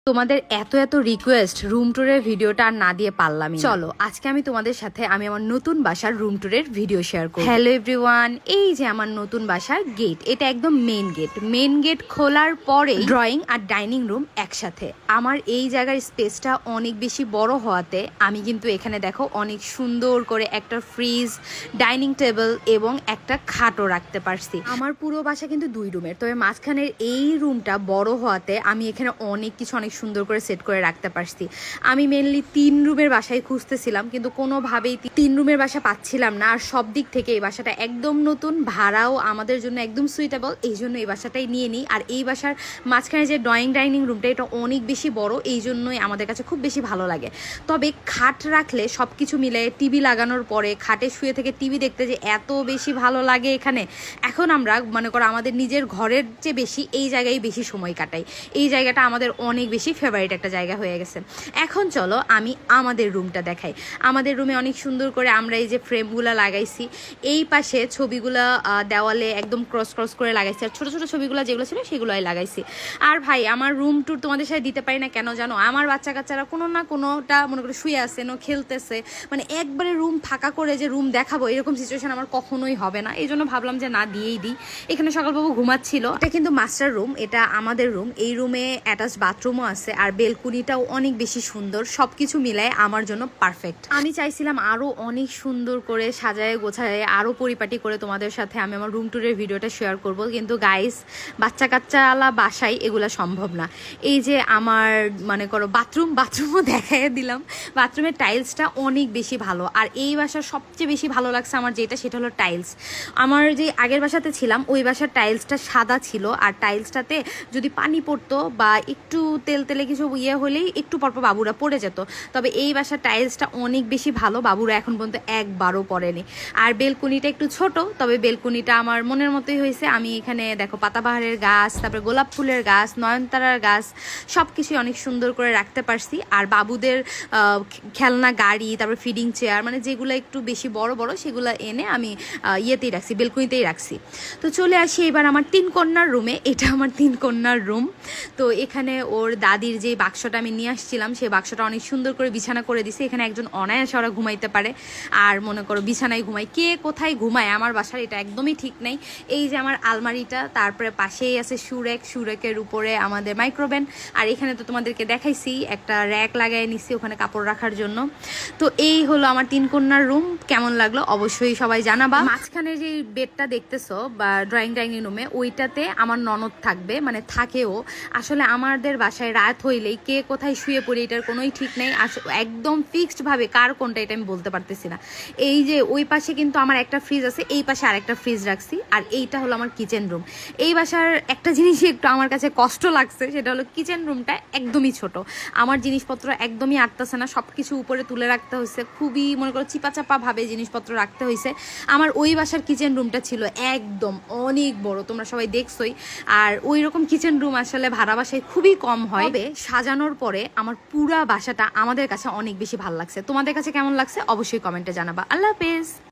তোমাদের এত এত রিকোয়েস্ট রুম ট্যুরের ভিডিওটা আর না দিয়ে পারলাম। চলো আজকে আমি তোমাদের সাথে আমার নতুন বাসার রুম ট্যুরের ভিডিও শেয়ার করব। হ্যালো এভরিওয়ান, এই যে আমার নতুন বাসার গেট, এটা একদম মেন গেট খোলার পরে ড্রয়িং আর ডাইনিং রুম একসাথে। আমার এই জায়গার স্পেসটা অনেক বেশি বড় হওয়াতে আমি কিন্তু এখানে দেখো অনেক সুন্দর করে একটা ফ্রিজ, ডাইনিং টেবিল এবং একটা খাটও রাখতে পারছি। আমার পুরো বাসা কিন্তু 2 রুমের, তবে মাঝখানের এই রুমটা বড় হওয়াতে আমি এখানে অনেক কিছু অনেক সুন্দর করে সেট করে রাখতে পারছি। আমি মেনলি 3 রুমের বাসায় খুঁজতেছিলাম, কিন্তু কোনোভাবেই 3 রুমের বাসা পাচ্ছিলাম না। আর সব দিক থেকে এই বাসাটা একদম নতুন, ভাড়াও আমাদের জন্য একদম সুইটেবল, এই জন্য এই বাসাটাই নিয়ে নিই। আর এই বাসার মাঝখানে যে ড্রয়িং ডাইনিং রুমটা, এটা অনেক বেশি বড়, এই জন্যই আমাদের কাছে খুব বেশি ভালো লাগে। তবে খাট রাখলে সব কিছু মিলে টিভি লাগানোর পরে খাটে শুয়ে থেকে টিভি দেখতে যে এত বেশি ভালো লাগে এখানে। এখন আমরা মনে করো আমাদের নিজের ঘরের চেয়ে বেশি এই জায়গায় বেশি সময় কাটাই। এই জায়গাটা আমাদের অনেক বেশি ফেভারিট একটা জায়গা হয়ে গেছে। এখন চলো আমি আমাদের রুমটা দেখাই। আমাদের রুমে অনেক সুন্দর করে আমরা এই যে ফ্রেমগুলো লাগাইছি, এই পাশে ছবিগুলো দেওয়ালে একদম ক্রস করে লাগাইছি, আর ছোট ছোট ছবিগুলো যেগুলো ছিল সেগুলোই লাগাইছি। আর ভাই আমার রুম ট্যুর তোমাদের সাথে দিতে পারি না কেন জানো? আমার বাচ্চা কাচ্চারা কোনো না কোনোটা মনে করে শুয়ে আছে, খেলতেছে, মানে একবারে রুম ফাঁকা করে যে রুম দেখাবো এরকম সিচুয়েশন আমার কখনোই হবে না। এই জন্য ভাবলাম যে না, দিয়েই দিই। এখানে সকালবাবু ঘুমাচ্ছিল। এটা কিন্তু মাস্টার রুম, এটা আমাদের রুম। এই রুমে অ্যাটাচ বাথরুমও আছে, আর বেলকুনিটাও অনেক বেশি সুন্দর। সবকিছু মিলায় আমার জন্য পারফেক্ট। আমি চাইছিলাম আরো অনেক সুন্দর করে সাজায় গোছায় আরো পরিপাটি করে তোমাদের সাথে আমি আমার রুম ট্যুরের ভিডিওটা শেয়ার করব, কিন্তু গাইস বাচ্চা কাচ্চাওয়ালা বাসায় এগুলা সম্ভব না। এই যে আমার মনে করো বাথরুমও দেখাই দিলাম। বাথরুমের টাইলসটা অনেক বেশি ভালো। আর এই বাসার সবচেয়ে বেশি ভালো লাগছে আমার যেটা, সেটা হলো টাইলস। আমার যে আগের বাসাতে ছিলাম ওই বাসার টাইলসটা সাদা ছিল, আর টাইলসটাতে যদি পানি পড়তো বা একটু তেলে কিছু হলেই একটু পরপর বাবুরা পড়ে যেত। তবে এই বাসার টাইলসটা অনেক বেশি ভালো, বাবুরা এখন পর্যন্ত একবারও পড়েনি। আর বেলকুনিটা একটু ছোট, তবে বেলকুনিটা আমার মনের মতোই হয়েছে। আমি এখানে দেখো পাতাবাহারের গাছ, তারপরে গোলাপ ফুলের গাছ, নয়নতারার গাছ, সব কিছুই অনেক সুন্দর করে রাখতে পারছি। আর বাবুদের খেলনা গাড়ি, তারপরে ফিডিং চেয়ার, মানে যেগুলো একটু বেশি বড় সেগুলো এনে আমি ইয়েতেই রাখছি, বেলকুনিতেই রাখছি। তো চলে আসি এবার আমার 3 কন্যার রুমে। এটা আমার 3 কন্যার রুম। তো এখানে ওর দাদির যে বাক্সটা আমি নিয়ে আসছিলাম, সেই বাক্সটা অনেক সুন্দর করে বিছানা করে দিছে। এখানে একজন অনায়াসে ওরা ঘুমাইতে পারে। আর মনে করো বিছানায় ঘুমায়, কে কোথায় ঘুমায় আমার বাসার এটা একদমই ঠিক নাই। এই যে আমার আলমারিটা, তারপরে পাশেই আছে সুরেকের উপরে আমাদের মাইক্রোওভেন। আর এখানে তো তোমাদেরকে দেখাইছি একটা র্যাক লাগাই নিছি ওখানে কাপড় রাখার জন্য। তো এই হলো আমার 3 কন্যার রুম। কেমন লাগলো অবশ্যই সবাই জানাবা। মাঝখানে যে বেডটা দেখতেছো বা ড্রয়িং ডাইনিং রুমে, ওইটাতে আমার ননদ থাকবে, মানে থাকেও। আসলে আমাদের বাসায় রাত হইলেই কে কোথায় শুয়ে পড়ি এটার কোনোই ঠিক নেই। একদম ফিক্সড ভাবে কার কোনটা এটা আমি বলতে পারতেছি না। এই যে ওই পাশে কিন্তু আমার একটা ফ্রিজ আছে, এই পাশে আরেকটা ফ্রিজ রাখছি। আর এইটা হলো আমার কিচেন রুম। এই বাসার একটা জিনিসই একটু আমার কাছে কষ্ট লাগছে, সেটা হলো কিচেন রুমটা একদমই ছোট। আমার জিনিসপত্র একদমই আটতেছে না, সব কিছু উপরে তুলে রাখতে হয়েছে, খুবই মনে করো চিপাচাপা ভাবে জিনিসপত্র রাখতে হয়েছে। আমার ওই বাসার কিচেন রুমটা ছিল একদম অনেক বড়, তোমরা সবাই দেখছোই। আর ওই রকম কিচেন রুম আসলে ভাড়া বাসায় খুবই কম হয়। তবে সাজানোর পরে আমার পুরা বাসাটা আমাদের কাছে অনেক বেশি ভালো লাগছে। তোমাদের কাছে কেমন লাগছে অবশ্যই কমেন্টে জানাবা। আল্লাহ হাফেজ।